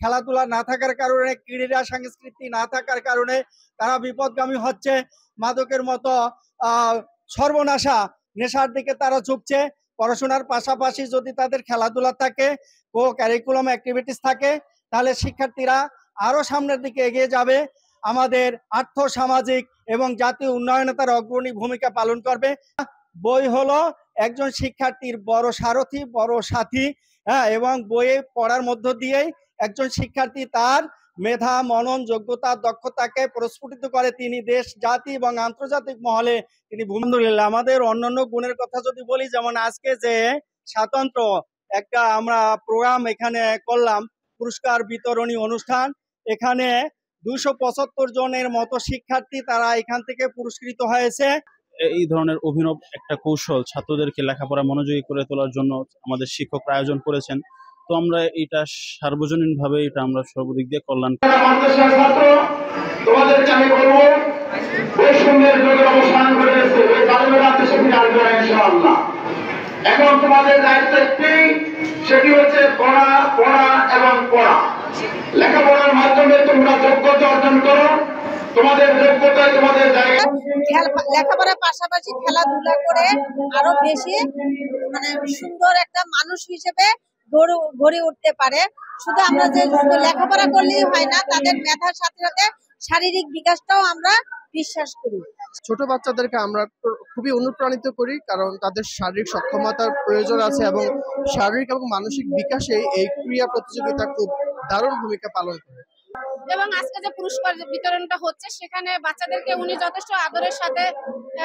খেলাধুলা না থাকার কারণে, ক্রীড়া সংস্কৃতি না থাকার কারণে তারা বিপদগামী হচ্ছে। মাদকের মতো সর্বনাশা নেশার দিকে তারা ঝুঁকছে। পড়াশোনার পাশাপাশি যদি তাদের খেলাধুলা থাকে, কো কারিকুলাম অ্যাক্টিভিটিস থাকে, তাহলে শিক্ষার্থীরা আরো সামনের দিকে এগিয়ে যাবে। আমাদের আর্থ সামাজিক এবং জাতীয় উন্নয়নে তার অগ্রণী ভূমিকা পালন করবে। বই হলো একজন শিক্ষার্থীর বড় সারথি, বড় সাথী। হ্যাঁ, এবং বইয়ে পড়ার মধ্য দিয়েই একজন শিক্ষার্থী তার মেধা, মনন, যোগ্যতা, দক্ষতাকে প্রস্ফুটিত করে। তিনি দেশ, জাতি এবং আন্তর্জাতিক মহলে তিনি আলহামদুলিল্লাহ। আমাদের অন্যান্য গুণের কথা যদি বলি, যেমন আজকে যে স্বাতন্ত্র একটা আমরা প্রোগ্রাম এখানে করলাম, পুরস্কার বিতরণী অনুষ্ঠান, এখানে 275 জনের মতো শিক্ষার্থী তারা এখান থেকে পুরস্কৃত হয়েছে। এই ধরনের অভিনব একটা কৌশল ছাত্রদেরকে লেখাপড়া মনোযোগী করে তোলার জন্য আমাদের শিক্ষকরা আয়োজন করেছেন। তো আমরা এটা সার্বজনীনভাবে এটা আমরা সর্বদিক দিয়ে কল্যাণ। তোমাদেরকে আমি বলবো, বৈষম্যের যুগের অবসান ঘটেছে, ওই জালিমের রাজ্যে সেটি আসবে না ইনশাআল্লাহ। এখন তোমাদের দায়িত্ব একটি, সেটি হচ্ছে পড়া, পড়া এবং পড়া। লেখাপড়ার মাধ্যমে তোমরা যোগ্যতা অর্জন করো, তোমাদের যোগ্যতায় তোমাদের জায়গা। লেখাপড়ার পাশাপাশি খেলাধুলা করে আরো বেশি সুন্দর একটা মানুষ হিসেবে গড়ে উঠতে পারে। শুধু আমরা যে লেখাপড়া করলেই হয় না, তাদের মেধার সাথে সাথে শারীরিক বিকাশটাও আমরা বিশ্বাস করি। ছোট বাচ্চাদেরকে আমরা খুবই অনুপ্রাণিত করি, কারণ তাদের শারীরিক সক্ষমতার প্রয়োজন আছে এবং শারীরিক এবং মানসিক বিকাশে এই ক্রীড়া প্রতিযোগিতা খুব দারুণ ভূমিকা পালন করে। এবং আজকে যে পুরস্কার বিতরণটা হচ্ছে, সেখানে বাচ্চাদেরকে উনি যথেষ্ট আদরের সাথে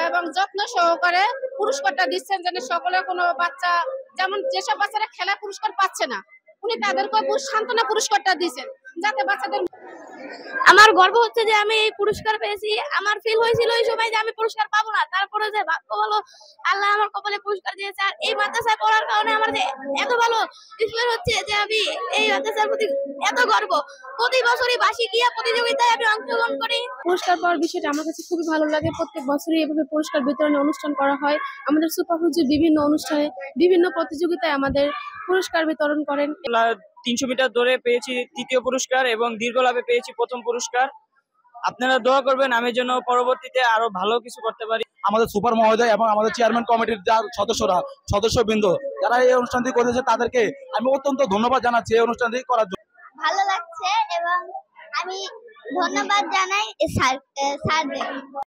এবং যত্ন সহকারে পুরস্কারটা দিচ্ছেন, যেন সকলে কোনো বাচ্চা, যেমন যেসব বাচ্চারা খেলা পুরস্কার পাচ্ছে না, উনি তাদেরকে সান্ত্বনা পুরস্কারটা দিচ্ছেন, যাতে বাচ্চাদের। আমার গর্ব হচ্ছে যে আমি এই পুরস্কার পেয়েছি। আমার ফিল হয়েছিল এই সময় যে আমি পুরস্কার পাবো না, তারপরে যে ভাগ্য ভালো, আল্লাহ আমার কপালে পুরস্কার দিয়েছে। আর এই মাদ্রাসায় পড়ার কারণে আমার যে এত ভালো ফিল হচ্ছে যে আমি এই মাদ্রাসার প্রতি এত গর্ব। প্রতি বছরই বার্ষিকীয়া প্রতিযোগিতায় আমি অংশগ্রহণ করি। পুরস্কার পাওয়ার বিষয়টা আমার কাছে খুবই ভালো লাগে। প্রত্যেক বছরই এভাবে পুরস্কার বিতরণী অনুষ্ঠান করা হয়। আমাদের সুপার হুজুর বিভিন্ন অনুষ্ঠানে, বিভিন্ন প্রতিযোগিতায় আমাদের পুরস্কার বিতরণ করেন। 300 মিটার দৌড়ে পেয়েছি তৃতীয় পুরস্কার এবং দীর্ঘলাভে পেয়েছি প্রথম পুরস্কার। আপনারা দোয়া করবেন আমি যেন পরবর্তীতে আরো ভালো কিছু করতে পারি। আমাদের সুপার মহোদয় এবং আমাদের চেয়ারম্যান কমিটির যার সদস্যবৃন্দ যারা এই অনুষ্ঠানটি করেছে, তাদেরকে আমি অত্যন্ত ধন্যবাদ জানাচ্ছি এই অনুষ্ঠানটি করার জন্য। ভালো লাগছে এবং আমি ধন্যবাদ জানাই স্যারদের।